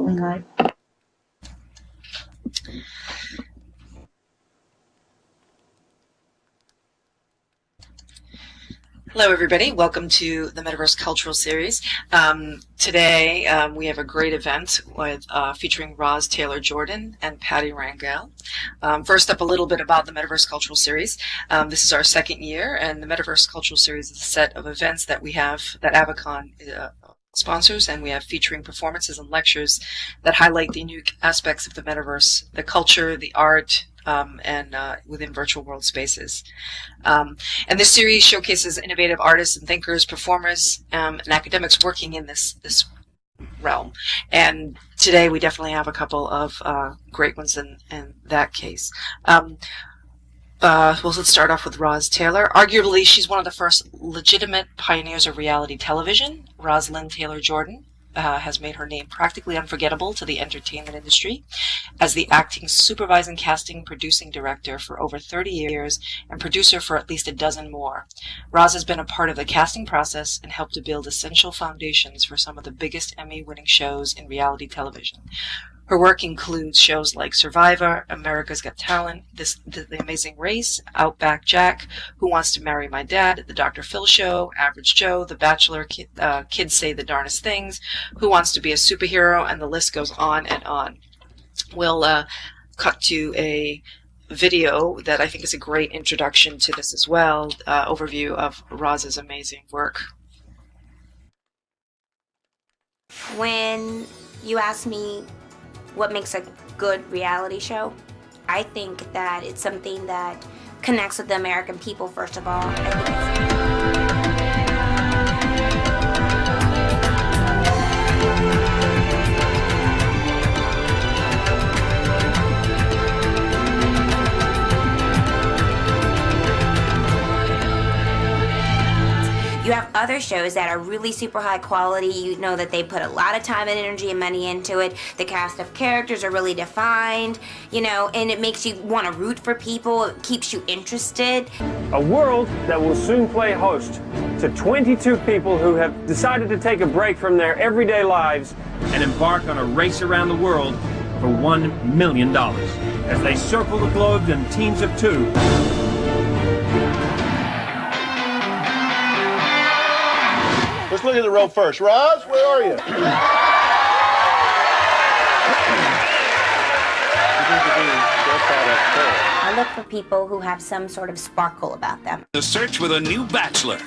Okay. Hello, everybody. Welcome to the Metaverse Cultural Series. Today, we have a great event with featuring Roz Taylor Jordan and Patty Rangel. First up, a little bit about the Metaverse Cultural Series. This is our second year, and the Metaverse Cultural Series is a set of events that we have that Avacon sponsors, and we have featuring performances and lectures that highlight the unique aspects of the metaverse, the culture, the art, and within virtual world spaces. And this series showcases innovative artists and thinkers, performers, and academics working in this realm. And today we definitely have a couple of great ones in that case. Well, let's start off with Roz Taylor. Arguably, she's one of the first legitimate pioneers of reality television. Roz Taylor Jordan has made her name practically unforgettable to the entertainment industry as the acting, supervising, casting, producing director for over 30 years and producer for at least a dozen more. Roz has been a part of the casting process and helped to build essential foundations for some of the biggest Emmy-winning shows in reality television. Her work includes shows like Survivor, America's Got Talent, The Amazing Race, Outback Jack, Who Wants to Marry My Dad, The Dr. Phil Show, Average Joe, The Bachelor, Kids Say the Darnest Things, Who Wants to Be a Superhero, and the list goes on and on. We'll cut to a video that I think is a great introduction to this as well, overview of Roz's amazing work. When you ask me what makes a good reality show, I think that it's something that connects with the American people, first of all. You have other shows that are really super high quality. You know that they put a lot of time and energy and money into it. The cast of characters are really defined, you know, and it makes you want to root for people. It keeps you interested. A world that will soon play host to 22 people who have decided to take a break from their everyday lives and embark on a race around the world for $1 million as they circle the globe in teams of two. Let's look at the rope first. Roz, where are you? I look for people who have some sort of sparkle about them. The search with a new bachelor.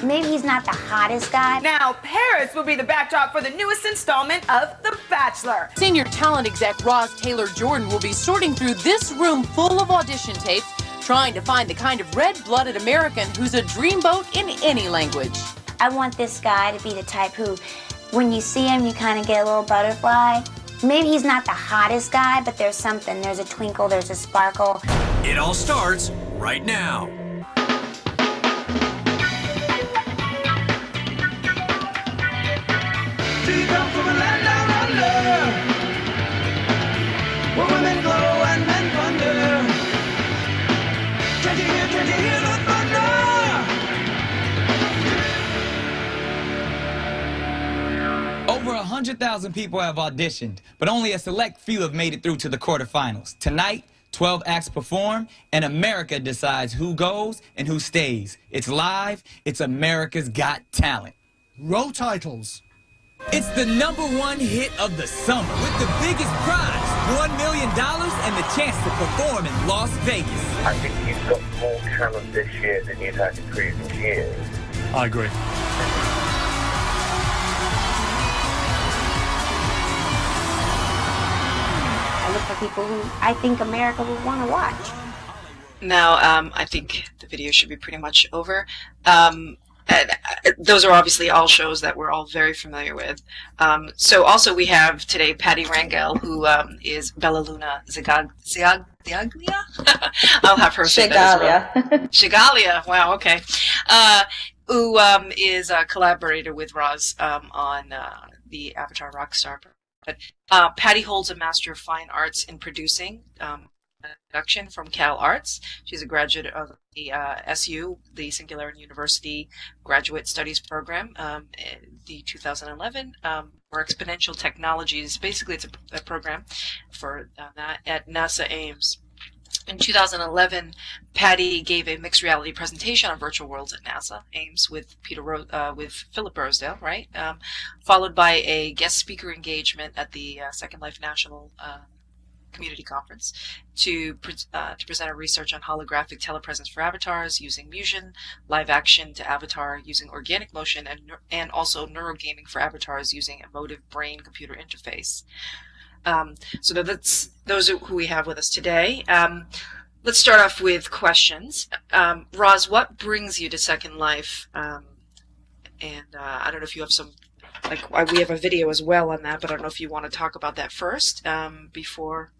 Maybe he's not the hottest guy. Now, Paris will be the backdrop for the newest installment of The Bachelor. Senior talent exec Roz Taylor Jordan will be sorting through this room full of audition tapes, trying to find the kind of red-blooded American who's a dreamboat in any language. I want this guy to be the type who, when you see him, you kind of get a little butterfly. Maybe he's not the hottest guy, but there's something. There's a twinkle, there's a sparkle. It all starts right now. She comes from a land down under, where women glow and men thunder. 20 years of thunder. Over 100,000 people have auditioned, but only a select few have made it through to the quarterfinals. Tonight, 12 acts perform, and America decides who goes and who stays. It's live. It's America's Got Talent. Roll titles. It's the #1 hit of the summer with the biggest prize, $1 million, and the chance to perform in Las Vegas. I think you've got more talent this year than you've had in previous years. I agree. I look for people who I think America would want to watch. Now, I think the video should be pretty much over. Those are obviously all shows that we're all very familiar with. So also we have today Patty Rangel, who is BellaLuna Xigalia. I'll have her say that as well. Xigalia. Wow, okay. Who is a collaborator with Roz on the Avatar Rockstar. But Patty holds a Master of Fine Arts in producing, Production from Cal Arts. She's a graduate of the SU, the Singularity University Graduate Studies Program, the 2011 for Exponential Technologies. Basically, it's a program for that at NASA Ames. In 2011, Patty gave a mixed reality presentation on virtual worlds at NASA Ames with with Philip Rosedale, right? Followed by a guest speaker engagement at the Second Life National Community Conference to present a research on holographic telepresence for avatars using Musion, live action to avatar using organic motion, and also neurogaming for avatars using emotive brain-computer interface. So those are who we have with us today. Let's start off with questions. Roz, what brings you to Second Life? I don't know if you have some, we have a video as well on that, but I don't know if you want to talk about that first before.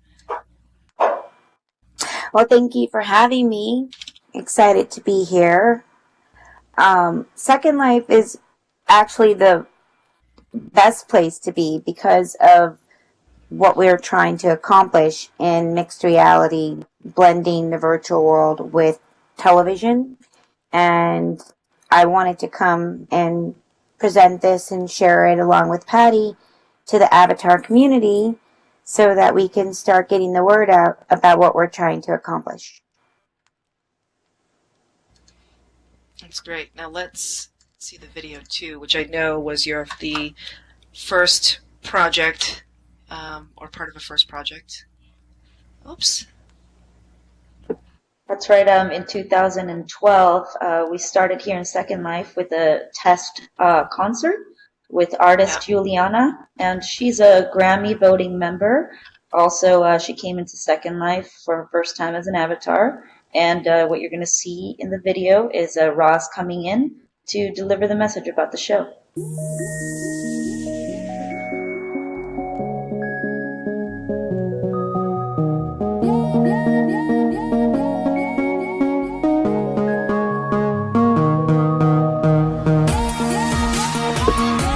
Well, thank you for having me. Excited to be here. Second Life is actually the best place to be because of what we're trying to accomplish in mixed reality, blending the virtual world with television. And I wanted to come and present this and share it along with Patty to the Avatar community so that we can start getting the word out about what we're trying to accomplish. That's great. Now let's see the video too, which I know was the first project, or part of a first project. Oops. That's right. In 2012, we started here in Second Life with a test concert with artist Juliana, and she's a Grammy voting member. Also, she came into Second Life for her first time as an avatar. And what you're going to see in the video is Roz coming in to deliver the message about the show.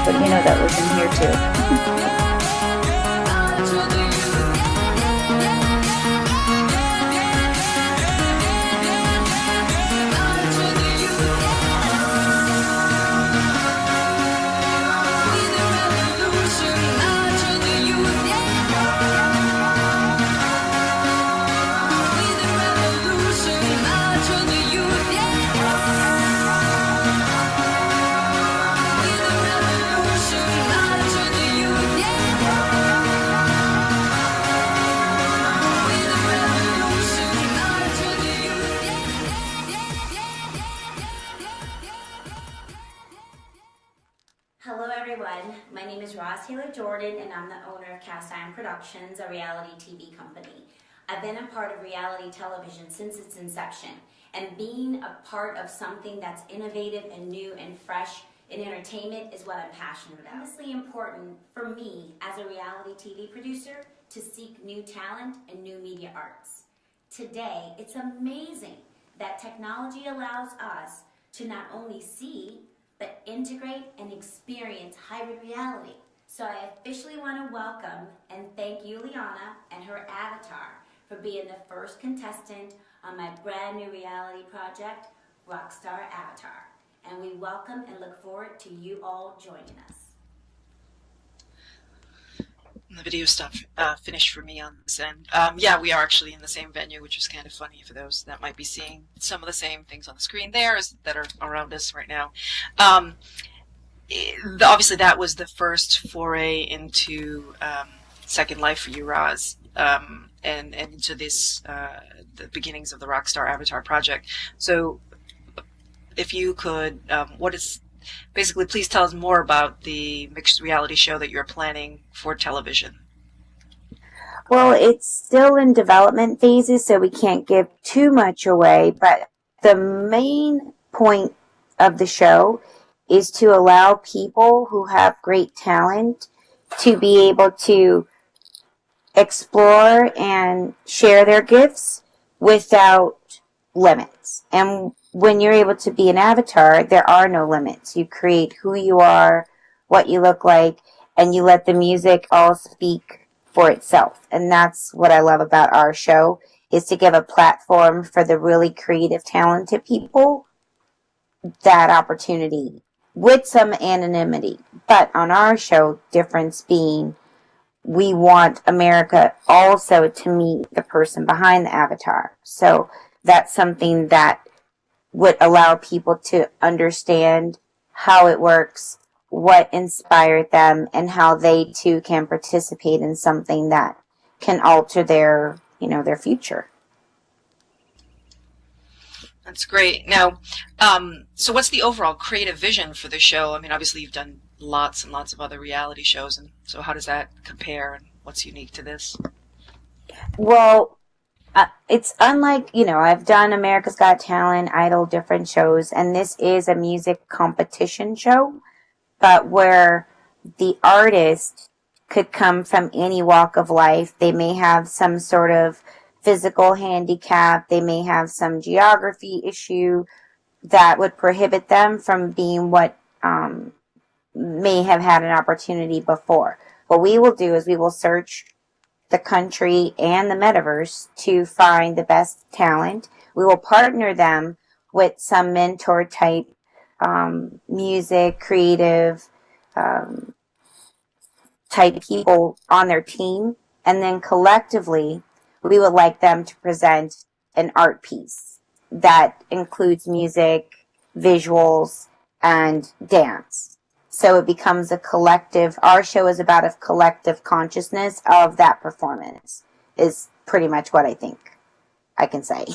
But you know that was in here too. Hello everyone, my name is Roz Taylor Jordan and I'm the owner of Cast Iron Productions, a reality TV company. I've been a part of reality television since its inception, and being a part of something that's innovative and new and fresh in entertainment is what I'm passionate about. It's honestly important for me as a reality TV producer to seek new talent and new media arts. Today, it's amazing that technology allows us to not only see but integrate and experience hybrid reality. So I officially want to welcome and thank Juliana and her avatar for being the first contestant on my brand new reality project, Rockstar Avatar. And we welcome and look forward to you all joining us. The video stuff finished for me on this end. Yeah, we are actually in the same venue, which is kind of funny for those that might be seeing some of the same things on the screen there that are around us right now. Obviously, that was the first foray into Second Life for you, Roz, and into this the beginnings of the Rockstar Avatar project. So, if you could, basically, please tell us more about the mixed reality show that you're planning for television. Well, it's still in development phases, so we can't give too much away, but the main point of the show is to allow people who have great talent to be able to explore and share their gifts without limits. And when you're able to be an avatar, there are no limits. You create who you are, what you look like, and you let the music all speak for itself. And that's what I love about our show, is to give a platform for the really creative, talented people that opportunity with some anonymity. But on our show, difference being, we want America also to meet the person behind the avatar. So that's something that would allow people to understand how it works, what inspired them, and how they too can participate in something that can alter their, their future. That's great. Now, so what's the overall creative vision for the show? I mean, obviously you've done lots and lots of other reality shows, and so how does that compare, and what's unique to this? Well, it's unlike, I've done America's Got Talent, Idol, different shows, and this is a music competition show, but where the artist could come from any walk of life. They may have some sort of physical handicap, they may have some geography issue that would prohibit them from being what may have had an opportunity before. What we will do is we will search the country and the metaverse to find the best talent. We will partner them with some mentor type music, creative type people on their team, and then collectively we would like them to present an art piece that includes music, visuals, and dance. So it becomes a collective. Our show is about a collective consciousness of that performance, is pretty much what I think I can say.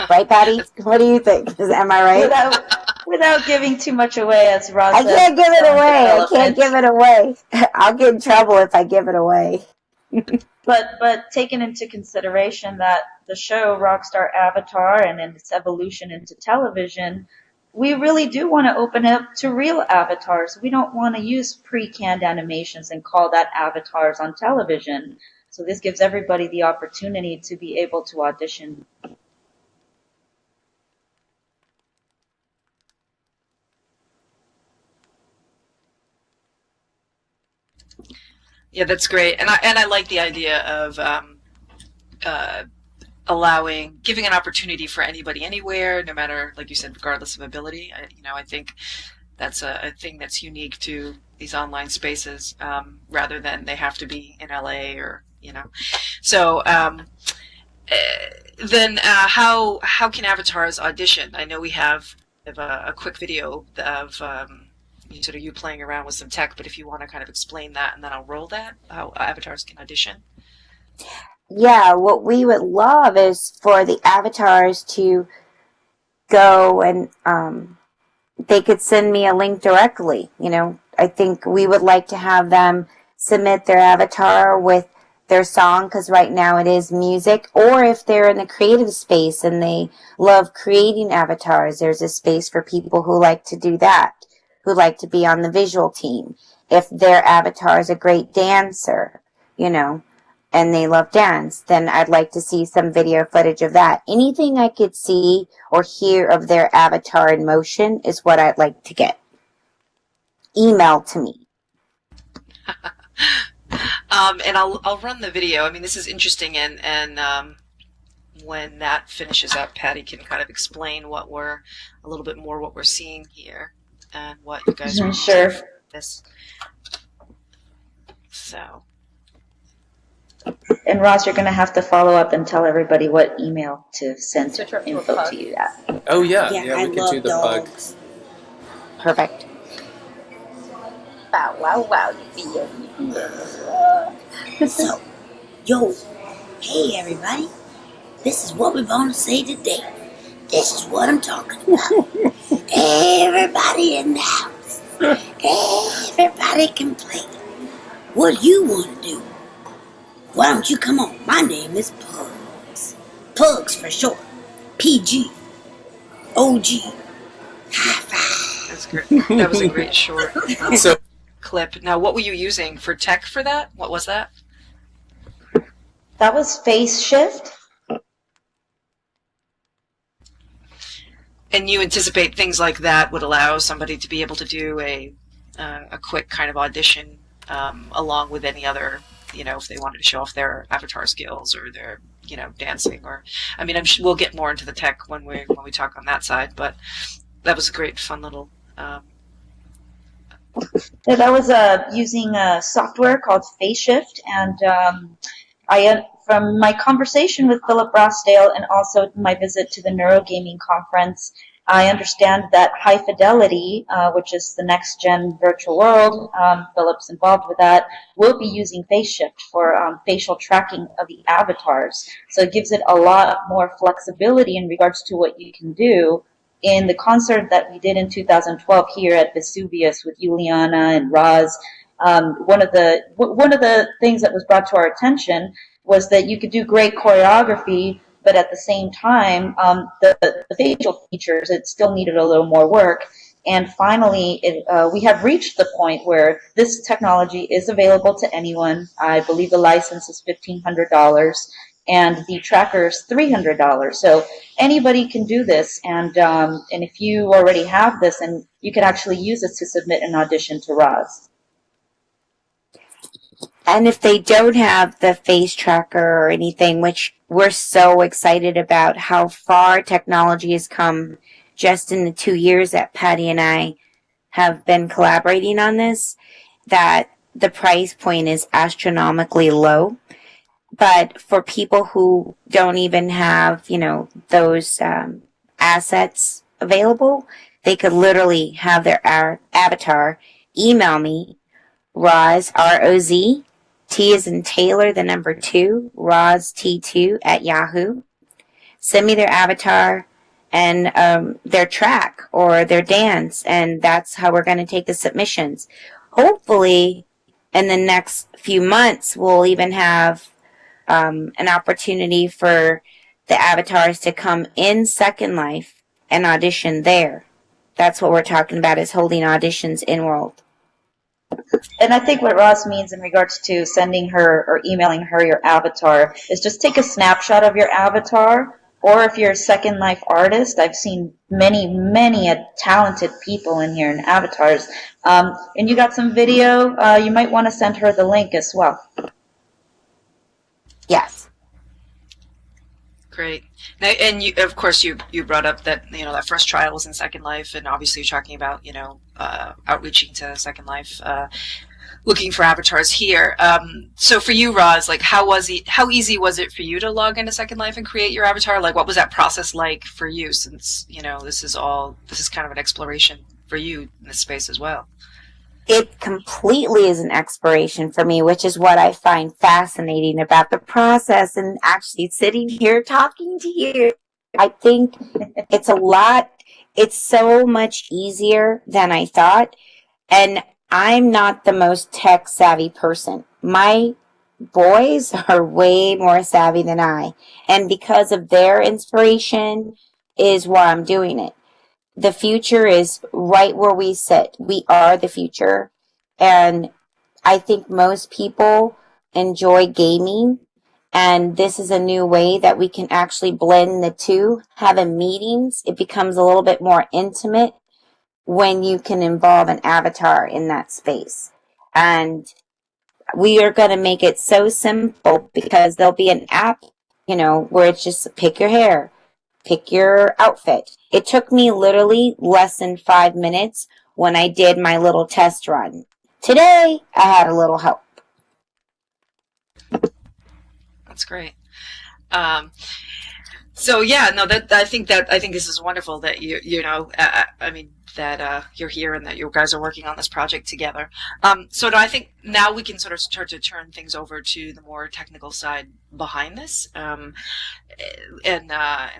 Right, Patty? What do you think? Am I right? Without giving too much away, as Roz I can't give it away. I can't give it away. I'll get in trouble if I give it away. But taking into consideration that the show Rockstar Avatar and in its evolution into television, we really do want to open up to real avatars. We don't want to use pre-canned animations and call that avatars on television. So this gives everybody the opportunity to be able to audition. Yeah, that's great, and I like the idea of giving an opportunity for anybody anywhere, no matter, like you said, regardless of ability. I think that's a thing that's unique to these online spaces, rather than they have to be in LA or So then, how can avatars audition? I know we have a quick video of you playing around with some tech, but if you want to kind of explain that, and then I'll roll that, how avatars can audition. Yeah, what we would love is for the avatars to go and they could send me a link directly. I think we would like to have them submit their avatar with their song, because right now it is music, or if they're in the creative space and they love creating avatars, there's a space for people who like to do that, who like to be on the visual team. If their avatar is a great dancer, and they love dance, then I'd like to see some video footage of that. Anything I could see or hear of their avatar in motion is what I'd like to get emailed to me. And I'll run the video. I mean, this is interesting, and when that finishes up, Patty can kind of explain a little bit more what we're seeing here and what you guys are sure. This. So. And Roz, you're going to have to follow up and tell everybody what email to send info to you at. Oh yeah, I we love could do the dogs. bug. Perfect. Wow, you feel. So, hey everybody, this is what we're going to say today. This is what I'm talking about. Everybody in the house, everybody can play. What do you want to do? Why don't you come on? My name is Pugs. Pugs for short. PG. OG. High five. That's great. That was a great short clip. Now, what were you using for tech for that? What was that? That was Face Shift. And you anticipate things like that would allow somebody to be able to do a quick kind of audition along with any other if they wanted to show off their avatar skills or their, dancing, or, I mean, we'll get more into the tech when we talk on that side, but that was a great, fun little. Yeah, that was using a software called FaceShift, and from my conversation with Philip Rossdale and also my visit to the Neurogaming conference, I understand that High Fidelity, which is the next gen virtual world, Philip's involved with that, will be using FaceShift for facial tracking of the avatars. So it gives it a lot more flexibility in regards to what you can do. In the concert that we did in 2012 here at Vesuvius with Juliana and Roz, one of the things that was brought to our attention was that you could do great choreography, but at the same time, the facial features, it still needed a little more work. And finally, we have reached the point where this technology is available to anyone. I believe the license is $1,500, and the tracker is $300. So anybody can do this, and if you already have this, and you can actually use it to submit an audition to Roz. And if they don't have the face tracker or anything, which we're so excited about how far technology has come just in the 2 years that Patty and I have been collaborating on this, that the price point is astronomically low. But for people who don't even have, those assets available, they could literally have their avatar email me, Roz, R-O-Z, T as in Taylor, the number 2, Roz T2 at Yahoo. Send me their avatar and their track or their dance, and that's how we're going to take the submissions. Hopefully, in the next few months, we'll even have an opportunity for the avatars to come in Second Life and audition there. That's what we're talking about, is holding auditions in world. And I think what Roz means in regards to sending her or emailing her your avatar is just take a snapshot of your avatar, or if you're a Second Life artist, I've seen many talented people in here in avatars, and you got some video, you might want to send her the link as well. Yes. Great. Now, and of course, you brought up that that first trial was in Second Life, and obviously you're talking about outreaching to Second Life, looking for avatars here. So for you, Roz, like how easy was it for you to log into Second Life and create your avatar? Like, what was that process like for you? Since this is kind of an exploration for you in this space as well. It completely is an exploration for me, which is what I find fascinating about the process and actually sitting here talking to you. I think it's so much easier than I thought. And I'm not the most tech savvy person. My boys are way more savvy than I. And because of their inspiration is why I'm doing it. The future is right where we sit. We are the future. And I think most people enjoy gaming. And this is a new way that we can actually blend the two. Having meetings, it becomes a little bit more intimate when you can involve an avatar in that space. And we are going to make it so simple because there'll be an app, where it's just pick your hair, pick your outfit. It took me literally less than 5 minutes when I did my little test run. Today, I had a little help. That's great. So yeah, no, I think this is wonderful that that you're here and that you guys are working on this project together. So I think now we can sort of start to turn things over to the more technical side behind this, and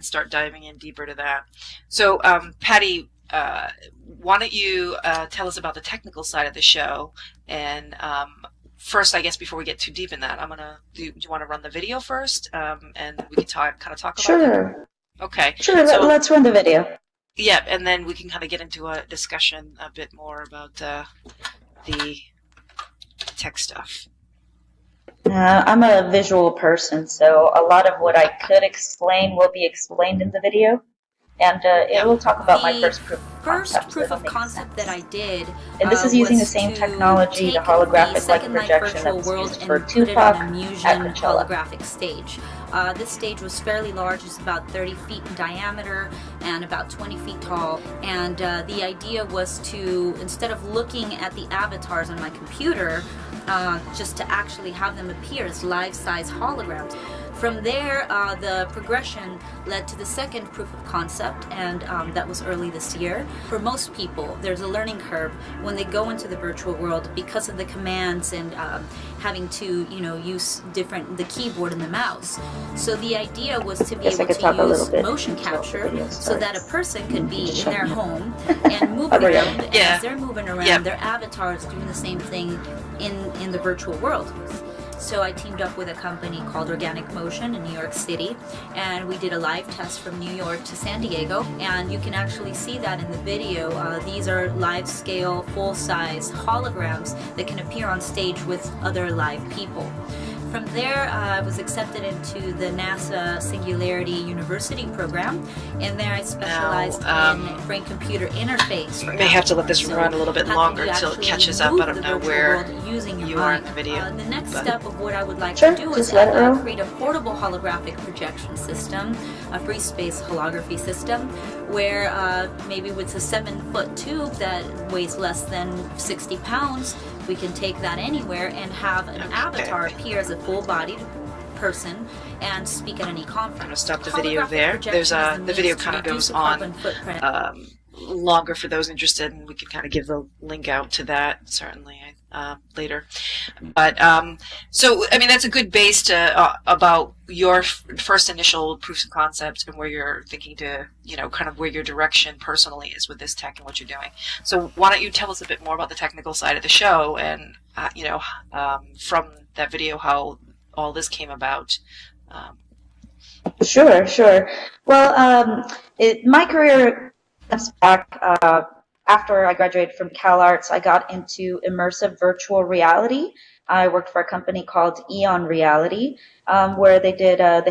start diving in deeper to that. So Patty, why don't you tell us about the technical side of the show? And first, I guess before we get too deep in that, do you want to run the video first, and we can talk about Sure. that? Okay. Sure. So, let's run the video. Yeah, and then we can kind of get into a discussion a bit more about the tech stuff. I'm a visual person, so a lot of what I could explain will be explained in the video. And it will talk about my first proof of First concept. proof of concept that I did, and this is using the same technology, the holographic light projection that was used for Tupac at Coachella. Holographic stage. This stage was fairly large. It's about 30 feet in diameter and about 20 feet tall. And the idea was to, instead of looking at the avatars on my computer, just to actually have them appear as life-size holograms. From there, the progression led to the second proof of concept, and that was early this year. For most people, there's a learning curve when they go into the virtual world because of the commands and having to, use the keyboard and the mouse. So the idea was to be able to use motion capture so that a person could be in their home and move around, and as they're moving around, their avatar is doing the same thing in the virtual world. So I teamed up with a company called Organic Motion in New York City, and we did a live test from New York to San Diego, and you can actually see that in the video. These are live-scale, full-size holograms that can appear on stage with other live people. From there, I was accepted into the NASA Singularity University program, and there I specialized in brain-computer interface. You may have to let this run a little bit longer until it catches up. I don't know where you are in the video. The next step of what I would like to do is create a portable holographic projection system, a free space holography system, where maybe with a 7-foot tube that weighs less than 60 pounds, we can take that anywhere and have an avatar appear as a full-bodied person and speak at any conference. I'm going to stop the video there. There's the video kind of goes on longer for those interested, and we can kind of give the link out to that certainly later. But so I mean that's a good base to about your first initial proofs of concept and where you're thinking to kind of where your direction personally is with this tech and what you're doing. So why don't you tell us a bit more about the technical side of the show and from that video how all this came about. Sure. Well, my career comes back after I graduated from CalArts. I got into immersive virtual reality. I worked for a company called Eon Reality, where they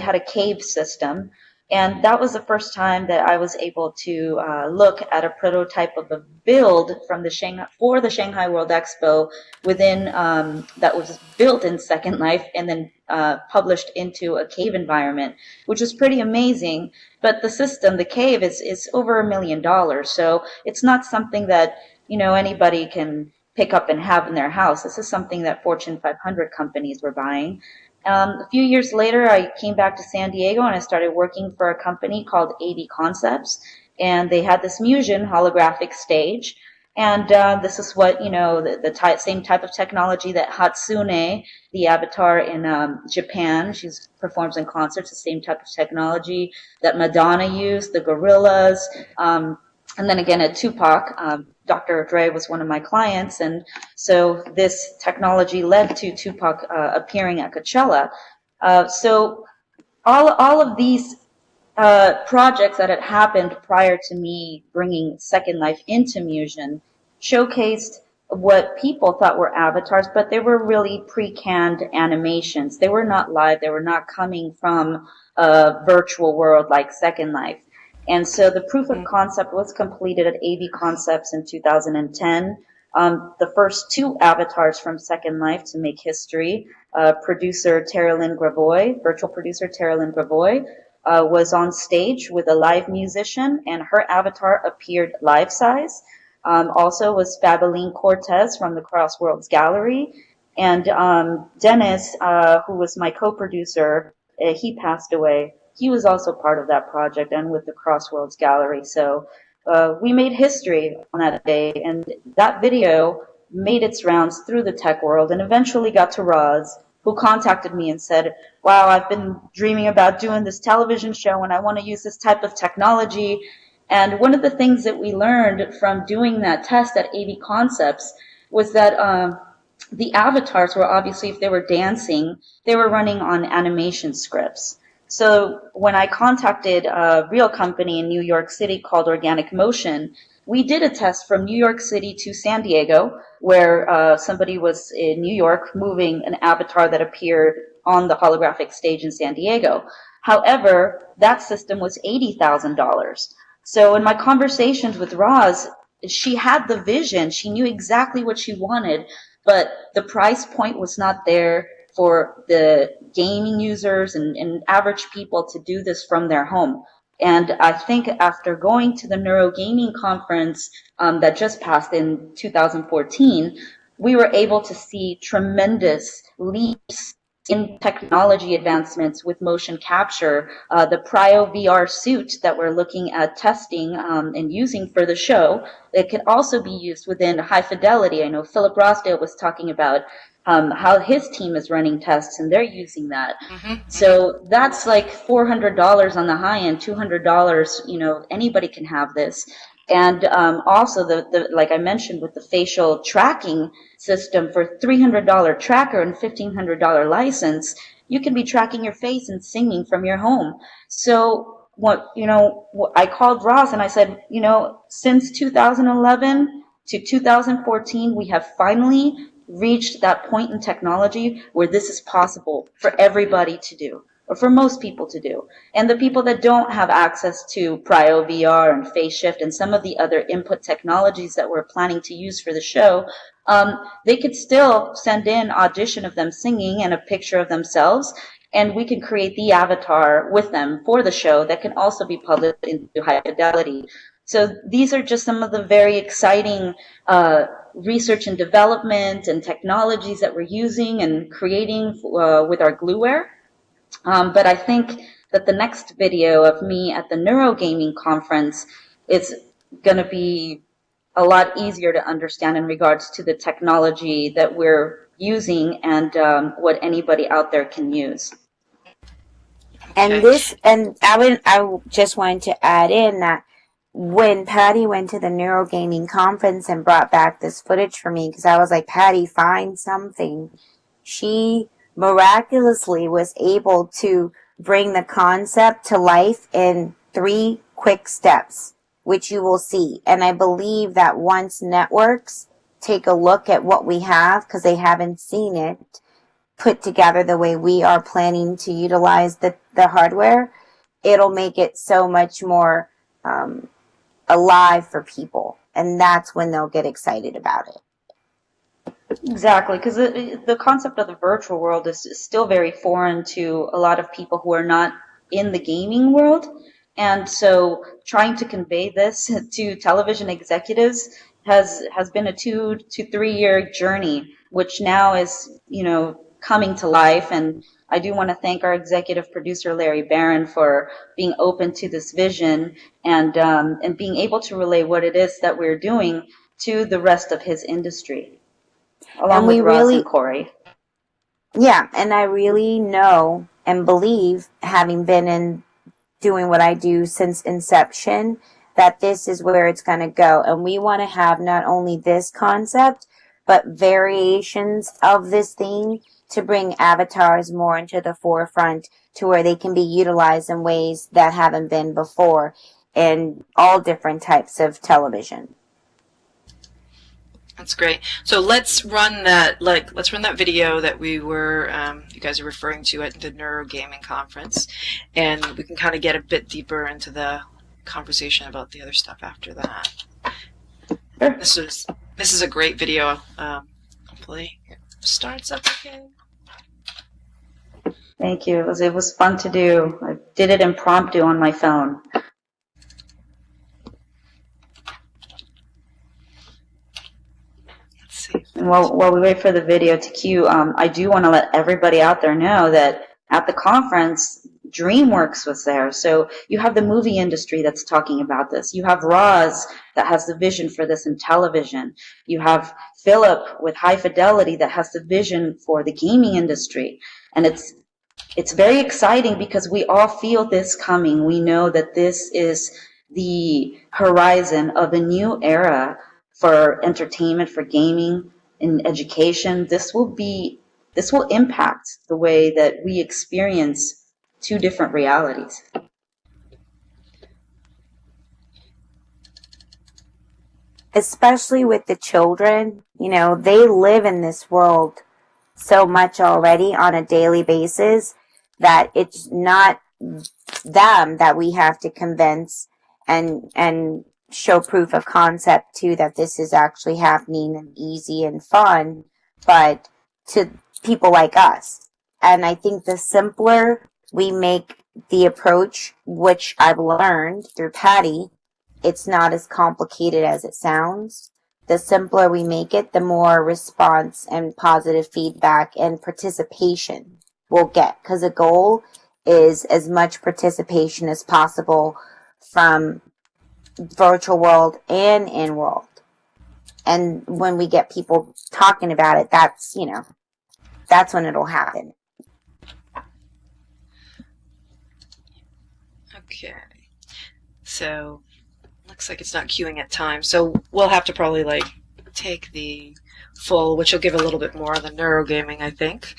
had a cave system. And that was the first time that I was able to look at a prototype of a build from the Shanghai World Expo that was built in Second Life and then published into a cave environment, which was pretty amazing. But the system, the cave, is over $1 million, so it's not something that anybody can pick up and have in their house. This is something that Fortune 500 companies were buying. A few years later, I came back to San Diego and I started working for a company called AV Concepts, and they had this Musion holographic stage. And this is what, the same type of technology that Hatsune, the avatar in Japan, she performs in concerts, the same type of technology that Madonna used, the Gorillas, and then again at Tupac. Dr. Dre was one of my clients, and so this technology led to Tupac appearing at Coachella. So all of these projects that had happened prior to me bringing Second Life into Musion showcased what people thought were avatars, but they were really pre-canned animations. They were not live. They were not coming from a virtual world like Second Life. And so the proof of concept was completed at AV Concepts in 2010. The first 2 avatars from Second Life to make history, producer Terilyn Gravoy, virtual producer Terilyn Gravoy, was on stage with a live musician, and her avatar appeared life-size. Also was Fabeline Cortez from the Crossworlds Gallery, and Dennis, who was my co-producer, he passed away. He was also part of that project and with the Crossworlds Gallery. So we made history on that day, and that video made its rounds through the tech world and eventually got to Roz, who contacted me and said, wow, I've been dreaming about doing this television show and I want to use this type of technology. And one of the things that we learned from doing that test at AV Concepts was that the avatars were obviously, if they were dancing, they were running on animation scripts. So when I contacted a real company in New York City called Organic Motion, we did a test from New York City to San Diego, where somebody was in New York moving an avatar that appeared on the holographic stage in San Diego. However, that system was $80,000. So in my conversations with Roz, she had the vision. She knew exactly what she wanted, but the price point was not there for the gaming users and average people to do this from their home. And I think after going to the Neurogaming conference that just passed in 2014, we were able to see tremendous leaps in technology advancements with motion capture. The Prio VR suit that we're looking at testing and using for the show, it can also be used within high fidelity. I know Philip Rosdale was talking about how his team is running tests and they're using that. So that's like $400 on the high end, $200, anybody can have this. And also the like I mentioned with the facial tracking system for $300 tracker and $1,500 license, you can be tracking your face and singing from your home. So I called Roz and I said, since 2011 to 2014, we have finally reached that point in technology where this is possible for everybody to do, or for most people to do. And the people that don't have access to Prio VR and Phase Shift and some of the other input technologies that we're planning to use for the show, they could still send in audition of them singing and a picture of themselves, and we can create the avatar with them for the show that can also be published into high fidelity. So these are just some of the very exciting research and development and technologies that we're using and creating with our glueware. But I think that the next video of me at the Neurogaming conference is going to be a lot easier to understand in regards to the technology that we're using and what anybody out there can use. And I just wanted to add in that when Patty went to the Neurogaming conference and brought back this footage for me, because I was like, Patty, find something. She miraculously was able to bring the concept to life in 3 quick steps, which you will see. And I believe that once networks take a look at what we have, because they haven't seen it put together the way we are planning to utilize the hardware, it'll make it so much more alive for people. And that's when they'll get excited about it. Exactly, because the concept of the virtual world is still very foreign to a lot of people who are not in the gaming world. And so trying to convey this to television executives has been a 2 to 3 year journey, which now is, coming to life. And I do want to thank our executive producer, Larry Barron, for being open to this vision and being able to relay what it is that we're doing to the rest of his industry, along with Roz and Corey. Yeah, and I really know and believe, having been in doing what I do since inception, that this is where it's going to go. And we want to have not only this concept, but variations of this thing to bring avatars more into the forefront to where they can be utilized in ways that haven't been before in all different types of television. That's great. So let's run that video that we were you guys are referring to at the Neurogaming conference, and we can kind of get a bit deeper into the conversation about the other stuff after that. Sure. This is a great video. Hopefully it starts up again. Thank you. It was fun to do. I did it impromptu on my phone. And while we wait for the video to cue, I do want to let everybody out there know that at the conference, DreamWorks was there. So you have the movie industry that's talking about this. You have Roz that has the vision for this in television. You have Philip with High Fidelity that has the vision for the gaming industry. And it's very exciting because we all feel this coming. We know that this is the horizon of a new era for entertainment, for gaming, in education. This will impact the way that we experience 2 different realities. Especially with the children, they live in this world so much already on a daily basis that it's not them that we have to convince and show proof of concept too that this is actually happening and easy and fun, but to people like us. And I think the simpler we make the approach, which I've learned through Patty, it's not as complicated as it sounds. The simpler we make it, the more response and positive feedback and participation we'll get. Because the goal is as much participation as possible from virtual world and in world. And when we get people talking about it, that's, you know, that's when it'll happen. Okay. So, looks like it's not queuing at time. So we'll have to probably like take the full, which will give a little bit more of the neurogaming, I think.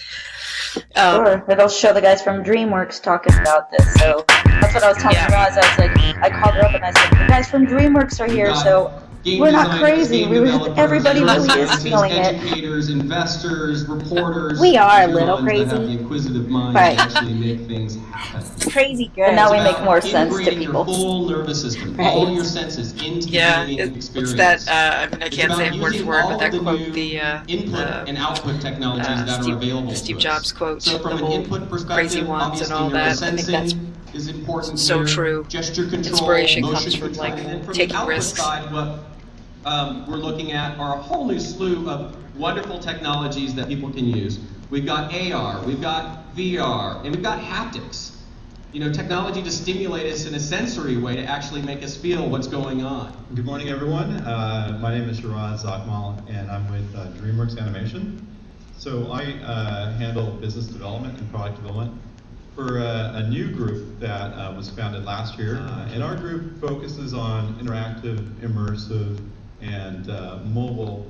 Sure. It'll show the guys from DreamWorks talking about this. So that's what I was telling Roz. I was like, I called her up and I said, the guys from DreamWorks are here, so we're not crazy. Everybody really is feeling it. Educators, investors, reporters. We are a little crazy, that have the inquisitive mind but to actually make things happen. Crazy good. And now we make more sense to Integrating people. your full nervous system, Right. all your senses into the gaming experience. It's that, I mean, I can't say it word using for word, all but that the quote, new the input and output technologies that are available Steve to Jobs us. quote, So from the an whole input perspective, crazy ones and obviously all that. I think that's neurosensing is important so here. true. Gesture control, Inspiration motion comes from control. like And then from taking the output risks. side, what we're looking at are a whole new slew of wonderful technologies that people can use. We've got AR, we've got VR, and we've got haptics. You know, technology to stimulate us in a sensory way to actually make us feel what's going on. Good morning, everyone. My name is Shiraz Zakmal, and I'm with DreamWorks Animation. So I handle business development and product development for a new group that was founded last year. And our group focuses on interactive, immersive, and mobile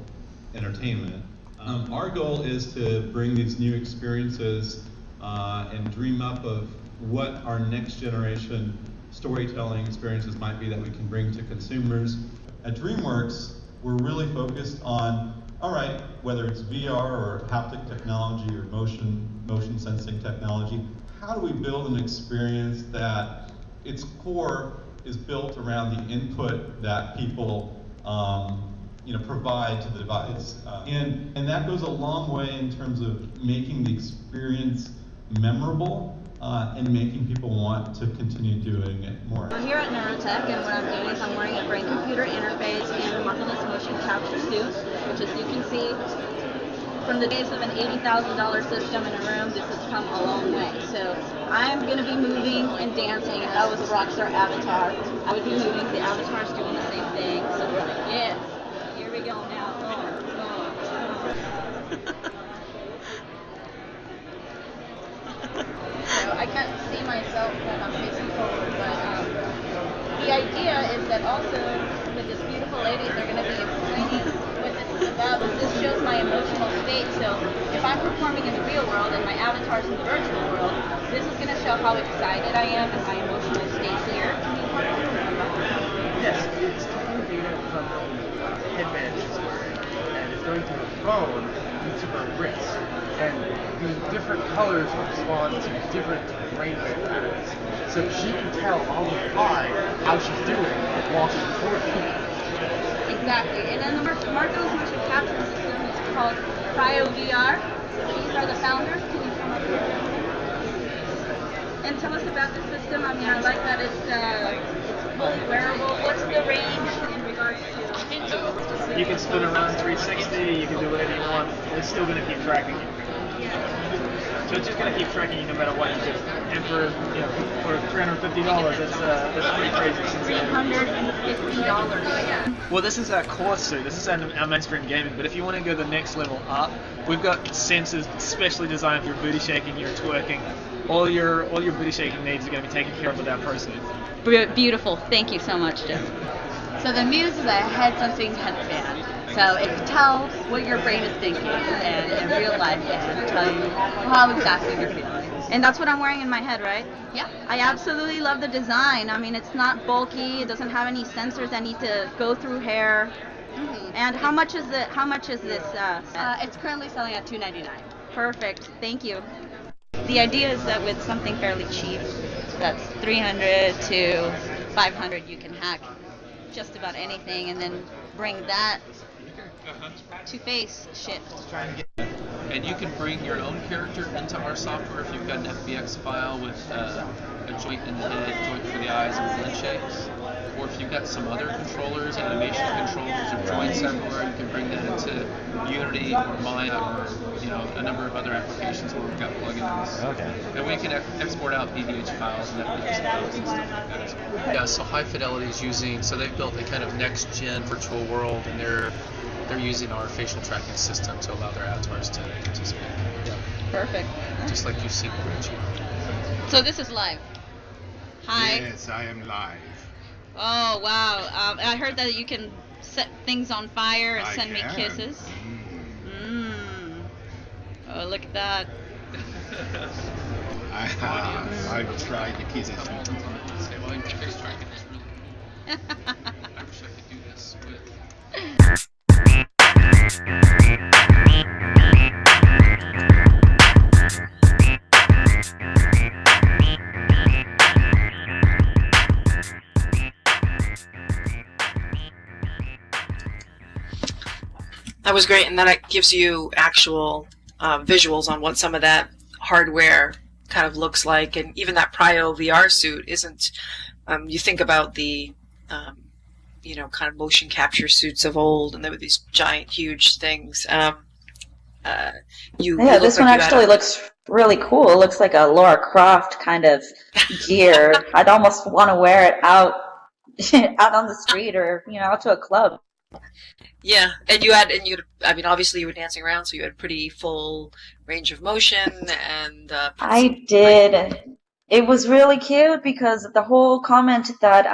entertainment. Our goal is to bring these new experiences and dream up of what our next generation storytelling experiences might be that we can bring to consumers. At DreamWorks, we're really focused on, all right, whether it's VR or haptic technology or motion sensing technology, how do we build an experience that its core is built around the input that people provide to the device. And that goes a long way in terms of making the experience memorable and making people want to continue doing it more. We're here at Neurotech, and what I'm doing is I'm wearing a brain-computer interface and a markerless motion capture suit, which, as you can see, from the days of an $80,000 system in a room, this has come a long way. So I'm going to be moving and dancing. If I was a Rockstar Avatar, I would be moving. The Avatar's doing the same thing. So yes, here we go now. So I can't see myself when I'm facing forward, but the idea is that also with this beautiful lady, they're going to be explaining what this is about. This shows my emotional state. So if I'm performing in the real world and my avatar's in the virtual world, this is going to show how excited I am and my emotional state here. Yes, it's taking data from the headband she's wearing, and it's going to the phone into her wrist. And the different colors respond to different brainwave patterns. So she can tell on the fly how she's doing while she's recording. Exactly. And then the markerless motion capture system is called CryoVR. These are the founders. Can you come up here? And tell us about the system. I mean, I like that it's fully wearable. What's the range in regards to? You can spin around 360, you can do whatever you want. It's still going to keep tracking you. So it's just going to keep tracking you no matter what you do. And for $350, that's pretty crazy. $350. Well, this is our core suit. This is our mainstream gaming. But if you want to go the next level up, we've got sensors specially designed for your booty shaking, your twerking. All your booty shaking needs are going to be taken care of with our Pro Suit. Beautiful. Thank you so much, Jim. So the Muse is a head sensing headband. So it can tell what your brain is thinking and in real life and tell you how exactly you're feeling. And that's what I'm wearing in my head, right? Yeah. I absolutely love the design. I mean, it's not bulky. It doesn't have any sensors that need to go through hair. Mm-hmm. And how much is it? How much is this? It's currently selling at $299. Perfect. Thank you. The idea is that with something fairly cheap, that's $300 to 500, you can hack just about anything, and then bring that to face shit. And you can bring your own character into our software if you've got an FBX file with a joint in the head, joint for the eyes, and blend shapes. Or if you've got some other controllers, animation controllers, or joints everywhere, you can bring that into Unity or Maya or a number of other applications where we've got plugins. Okay. And we can export out BVH files and FBX files and stuff like that as well. Yeah, so High Fidelity is so they've built a kind of next-gen virtual world, and they're using our facial tracking system to allow their avatars to speak. Yeah. Perfect. Just like you've seen in Richie. So this is live. Hi. Yes, I am live. Oh, wow. I heard that you can set things on fire and send me kisses. Oh, look at that. I will try the kisses. Well, your face tracking is really cool. I wish I could do this with... That was great, and then it gives you actual visuals on what some of that hardware kind of looks like, and even that Prio VR suit isn't. You think about the, kind of motion capture suits of old, and there were these giant, huge things. This one actually looks really cool. It looks like a Lara Croft kind of gear. I'd almost want to wear it out on the street or out to a club. Yeah, and obviously you were dancing around, so you had a pretty full range of motion, and I did. It was really cute because the whole comment that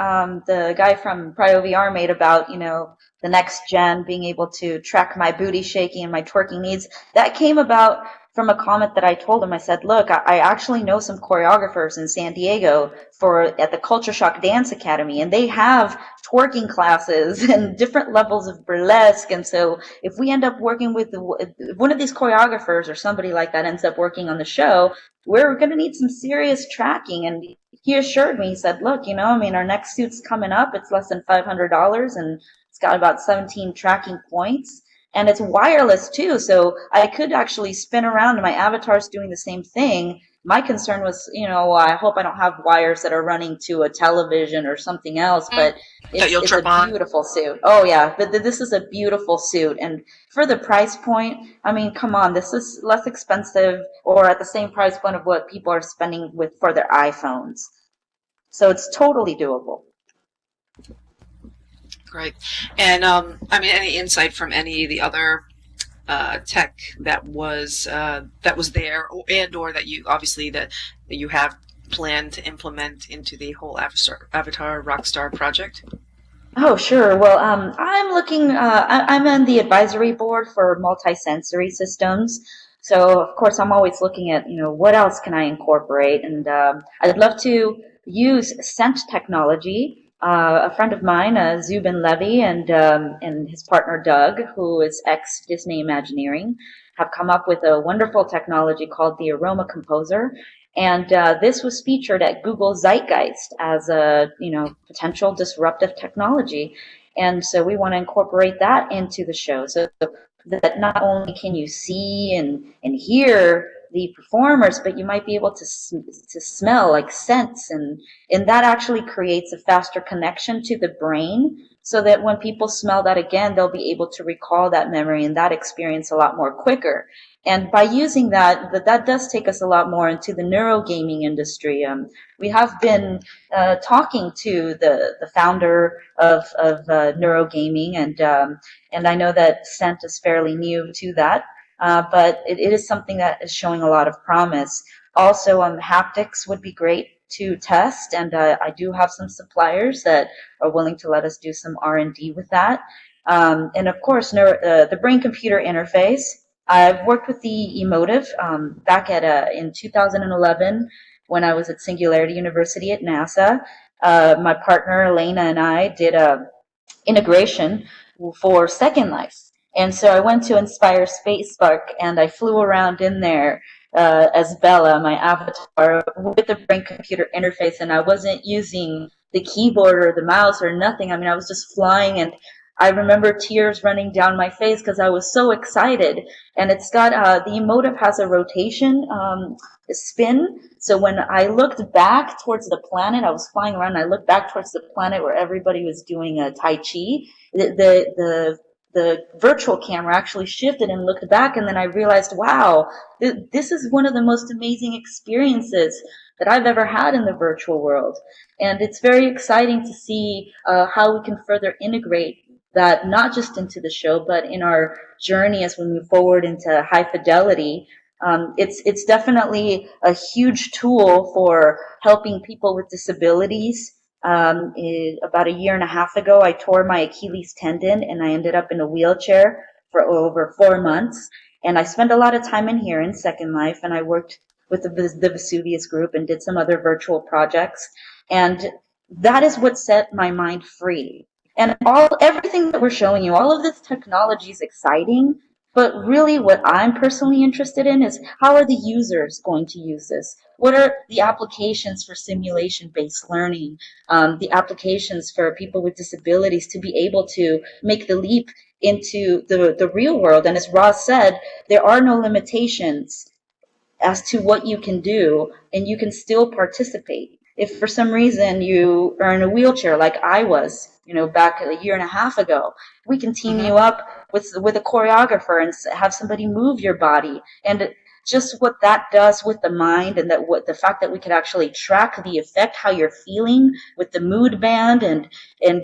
the guy from Prio VR made about, the next gen being able to track my booty shaking and my twerking needs, that came about from a comment that I told him. I said, look, I actually know some choreographers in San Diego at the Culture Shock Dance Academy, and they have twerking classes and different levels of burlesque. And so if we end up working with one of these choreographers or somebody like that ends up working on the show, we're going to need some serious tracking. And he assured me, he said, look, our next suit's coming up. It's less than $500, and it's got about 17 tracking points. And it's wireless too, so I could actually spin around and my avatar's doing the same thing. My concern was, I hope I don't have wires that are running to a television or something else, but it's a beautiful suit. Oh yeah, but this is a beautiful suit. And for the price point, come on, this is less expensive or at the same price point of what people are spending for their iPhones. So it's totally doable. Great. And any insight from any of the other tech that was there, or that you obviously that you have planned to implement into the whole Avatar Rockstar project? Oh, sure. Well, I'm looking. I'm on the advisory board for multisensory systems. So, of course, I'm always looking at what else can I incorporate, and I'd love to use scent technology. A friend of mine, Zubin Levy, and his partner Doug, who is ex-Disney Imagineering, have come up with a wonderful technology called the Aroma Composer. And this was featured at Google Zeitgeist as a potential disruptive technology. And so we want to incorporate that into the show so that not only can you see and hear the performers, but you might be able to smell like scents, and that actually creates a faster connection to the brain, so that when people smell that again, they'll be able to recall that memory and that experience a lot more quicker. And by using that does take us a lot more into the neurogaming industry. We have been talking to the founder of neurogaming, and I know that scent is fairly new to that. But it is something that is showing a lot of promise. Also, haptics would be great to test, and I do have some suppliers that are willing to let us do some R&D with that. And of course, the brain-computer interface. I've worked with the Emotive back in 2011 when I was at Singularity University at NASA. My partner Elena and I did a integration for Second Life. And so I went to Inspire Space Park, and I flew around in there as Bella, my avatar, with the brain-computer interface, and I wasn't using the keyboard or the mouse or nothing. I mean, I was just flying, and I remember tears running down my face because I was so excited. And it's got the emotive has a rotation, a spin. So when I looked back towards the planet, I was flying around. And I looked back towards the planet where everybody was doing a Tai Chi. The virtual camera actually shifted and looked back, and then I realized, wow, this is one of the most amazing experiences that I've ever had in the virtual world. And it's very exciting to see how we can further integrate that, not just into the show, but in our journey as we move forward into high fidelity. It's definitely a huge tool for helping people with disabilities. About a year and a half ago, I tore my Achilles tendon, and I ended up in a wheelchair for over 4 months. And I spent a lot of time in here in Second Life, and I worked with the Vesuvius group and did some other virtual projects. And that is what set my mind free. And everything that we're showing you, all of this technology is exciting, but really what I'm personally interested in is how are the users going to use this? What are the applications for simulation-based learning, the applications for people with disabilities to be able to make the leap into the real world? And as Roz said, there are no limitations as to what you can do, and you can still participate. If for some reason you are in a wheelchair like I was, back a year and a half ago, we can team you up with a choreographer and have somebody move your body. And just what that does with the mind, and the fact that we can actually track the effect, how you're feeling with the mood band and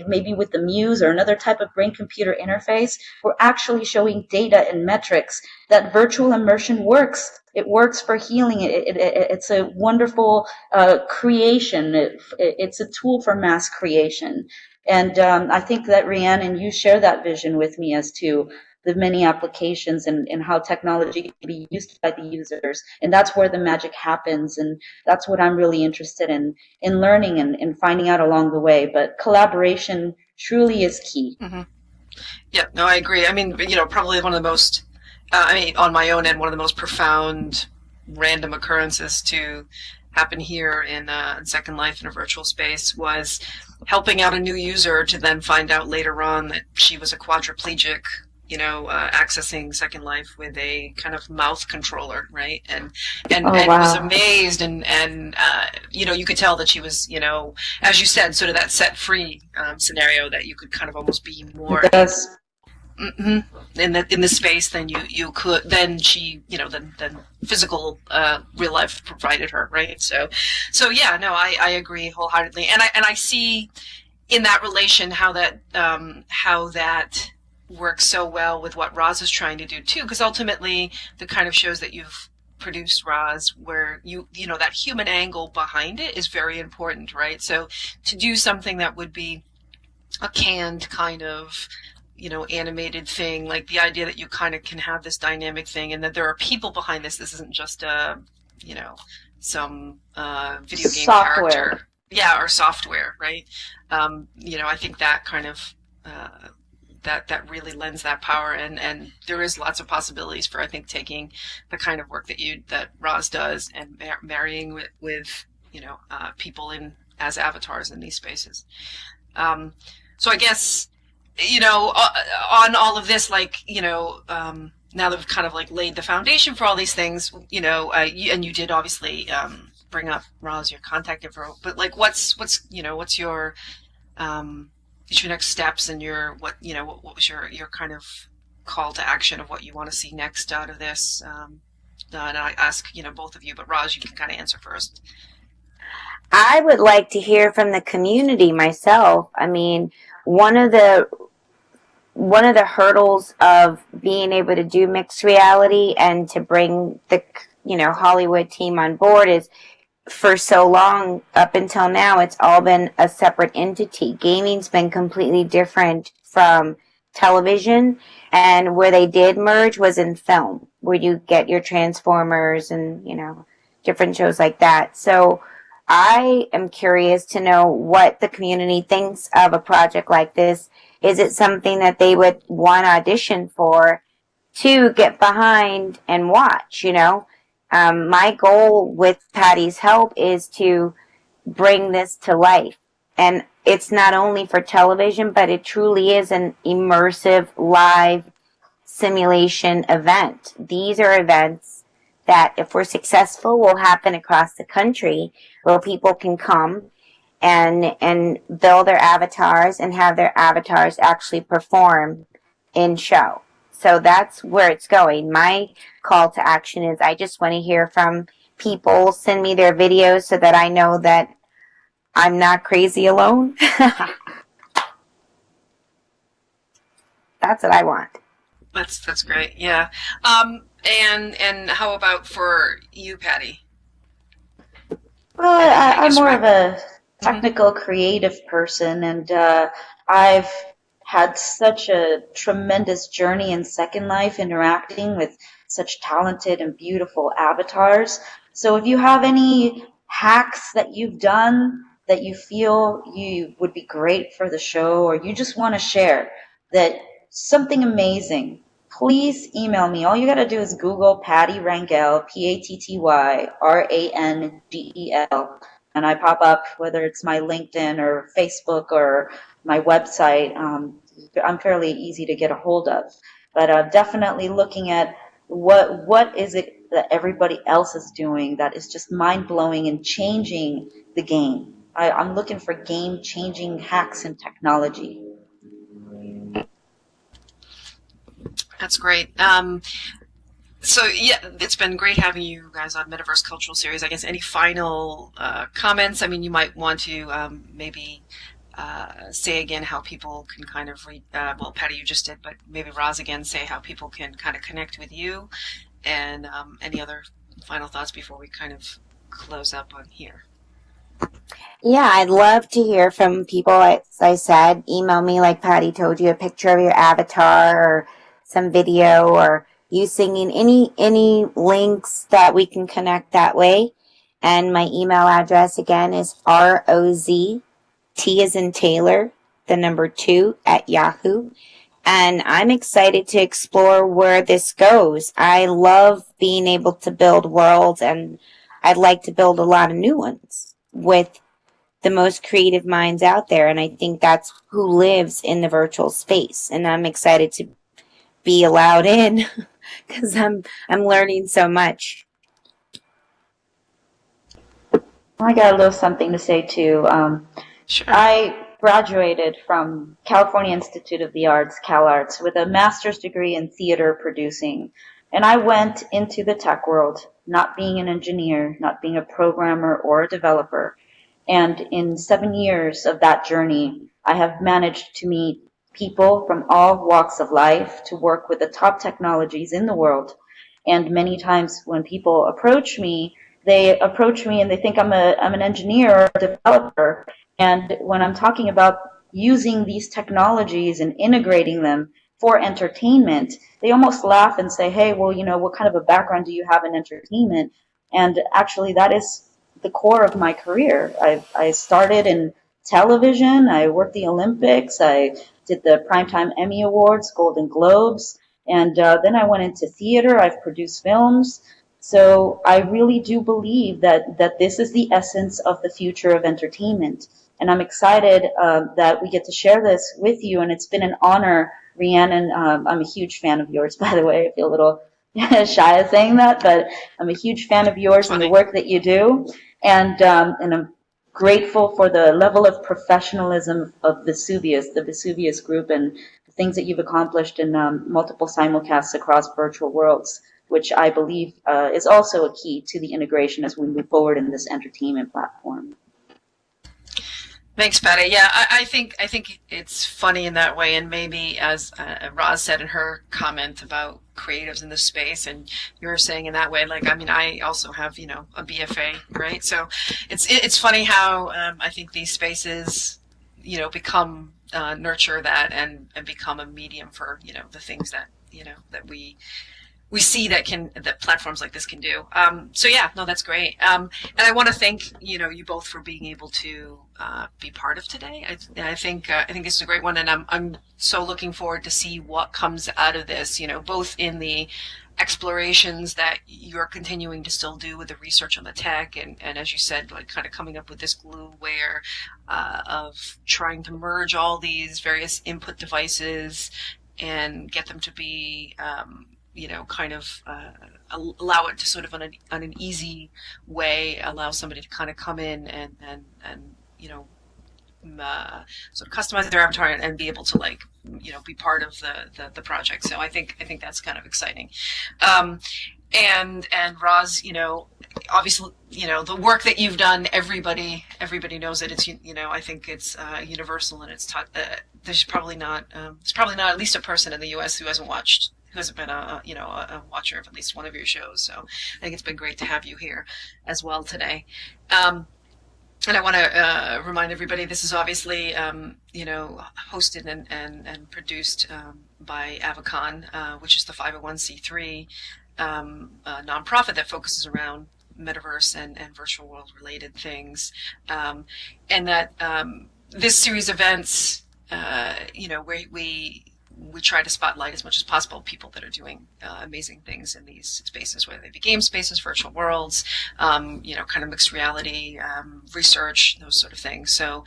maybe with the Muse or another type of brain computer interface, we're actually showing data and metrics that virtual immersion works. It works for healing. It's a wonderful creation. It's a tool for mass creation. And I think that Rhiannon, you share that vision with me as to the many applications and how technology can be used by the users. And that's where the magic happens. And that's what I'm really interested in learning and finding out along the way. But collaboration truly is key. Mm-hmm. Yeah, no, I agree. I mean, probably one of the most, on my own end, one of the most profound random occurrences to happen here in Second Life in a virtual space was helping out a new user to then find out later on that she was a quadriplegic, accessing Second Life with a kind of mouth controller, right? And wow. Was amazed and you could tell that she was, as you said, sort of that set free scenario that you could kind of almost be more in the space than you could than she than physical real life provided her, right? So yeah, no, I agree wholeheartedly, and I see in that relation how that works so well with what Roz is trying to do too, because ultimately the kind of shows that you've produced, Roz, where you know that human angle behind it is very important, right? So to do something that would be a canned kind of animated thing, like the idea that you kind of can have this dynamic thing and that there are people behind this isn't just some video game software. Character, or software, right? I think that kind of that really lends that power, and there is lots of possibilities for, I think, taking the kind of work that Roz does and marrying with people as avatars in these spaces. So I guess on all of this, now that we've kind of laid the foundation for all these things, and you did obviously bring up, Roz, your contact info, but what's your next steps and what was your kind of call to action of what you want to see next out of this? And I ask both of you, but Roz, you can kind of answer first. I would like to hear from the community myself. I mean, one of the hurdles of being able to do mixed reality and to bring the Hollywood team on board is, for so long up until now, it's all been a separate entity. Gaming's been completely different from television, and where they did merge was in film, where you get your Transformers and different shows like that. So I am curious to know what the community thinks of a project like this. Is it something that they would want to audition for to get behind and watch, My goal with Patty's help is to bring this to life And it's not only for television, but it truly is an immersive live simulation event. These are events that, if we're successful, will happen across the country, where people can come and build their avatars and have their avatars actually perform in show. So that's where it's going. My call to action is, I just want to hear from people. Send me their videos so that I know that I'm not crazy alone. That's what I want. That's great. Yeah. And how about for you, Patty? Well, I'm more of a technical, creative person, and I've had such a tremendous journey in Second Life interacting with such talented and beautiful avatars. So if you have any hacks that you've done that you feel you would be great for the show, or you just want to share that something amazing, please email me. All you got to do is Google Patty Rangel, PattyRangel, and I pop up, whether it's my LinkedIn or Facebook or my website. I'm fairly easy to get a hold of. But definitely looking at what is it that everybody else is doing that is just mind-blowing and changing the game. I'm looking for game-changing hacks and technology. That's great. So yeah, it's been great having you guys on Metaverse Cultural Series. I guess any final comments? I mean, you might want to maybe say again how people can kind of read. Well, Patty, you just did, but maybe Roz again, say how people can kind of connect with you, and any other final thoughts before we kind of close up on here. Yeah, I'd love to hear from people. As I said, email me, like Patty told you, a picture of your avatar or some video, or you singing, any links that we can connect that way. And my email address again is ROZ, T as in Taylor, the number 2 at Yahoo. And I'm excited to explore where this goes. I love being able to build worlds, and I'd like to build a lot of new ones with the most creative minds out there. And I think that's who lives in the virtual space. And I'm excited to be allowed in because I'm learning so much. I got a little something to say too. Sure. I graduated from California Institute of the Arts, CalArts, with a master's degree in theater producing. And I went into the tech world not being an engineer, not being a programmer or a developer. And in 7 years of that journey, I have managed to meet people from all walks of life, to work with the top technologies in the world. And many times when people approach me, they approach me and they think I'm an engineer or a developer. And when I'm talking about using these technologies and integrating them for entertainment, they almost laugh and say, hey, well, what kind of a background do you have in entertainment? And actually, that is the core of my career. I started in television. I worked the Olympics. I did the Primetime Emmy Awards, Golden Globes. And then I went into theater. I've produced films. So I really do believe that this is the essence of the future of entertainment. And I'm excited that we get to share this with you. And it's been an honor, Rhiannon. I'm a huge fan of yours, by the way. I feel a little shy of saying that, but I'm a huge fan of yours and the work that you do. And I'm grateful for the level of professionalism of Vesuvius, the Vesuvius Group, and the things that you've accomplished in multiple simulcasts across virtual worlds, which I believe is also a key to the integration as we move forward in this entertainment platform. Thanks, Patty. Yeah, I think it's funny in that way, and maybe as Roz said in her comment about creatives in this space, and you're saying in that way, like, I mean, I also have, a BFA, right? So it's funny how I think these spaces, become nurture that and become a medium for, the things that, that we we see that platforms like this can do. So yeah, no, that's great. And I want to thank you both for being able to be part of today. I think this is a great one, and I'm so looking forward to see what comes out of this. Both in the explorations that you're continuing to still do with the research on the tech, and as you said, like kind of coming up with this glueware of trying to merge all these various input devices and get them to be kind of allow it to sort of on an easy way allow somebody to kind of come in and sort of customize their avatar and be able to be part of the project. So I think that's kind of exciting. And Roz, obviously, the work that you've done, everybody knows it. It's, I think it's universal, and it's there's probably not at least a person in the U.S. who hasn't been a watcher of at least one of your shows. So I think it's been great to have you here as well today. And I want to remind everybody, this is obviously, hosted and produced by Avacon, which is the 501c3 nonprofit that focuses around metaverse and virtual world related things. And that this series of events, where we try to spotlight as much as possible people that are doing amazing things in these spaces, whether they be game spaces, virtual worlds, kind of mixed reality, research, those sort of things. So,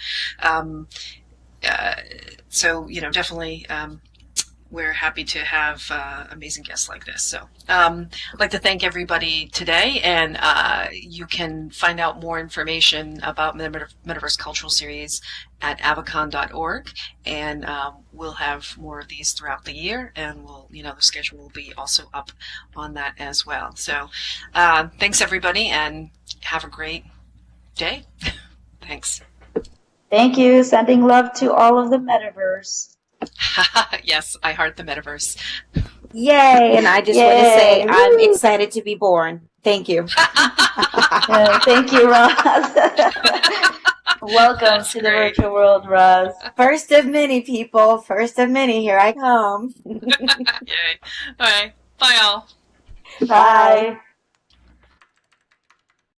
definitely, we're happy to have amazing guests like this. So I'd like to thank everybody today, and you can find out more information about the Metaverse Cultural Series at avacon.org, and we'll have more of these throughout the year, and the schedule will be also up on that as well. So thanks everybody, and have a great day. Thanks. Thank you. Sending love to all of the metaverse. Yes, I heart the metaverse. Yay! And I just want to say I'm excited to be born. Thank you. Thank you, Roz. Welcome to the virtual world, Roz. First of many, people. First of many. Here I come. Yay. All right. Bye, all. Bye.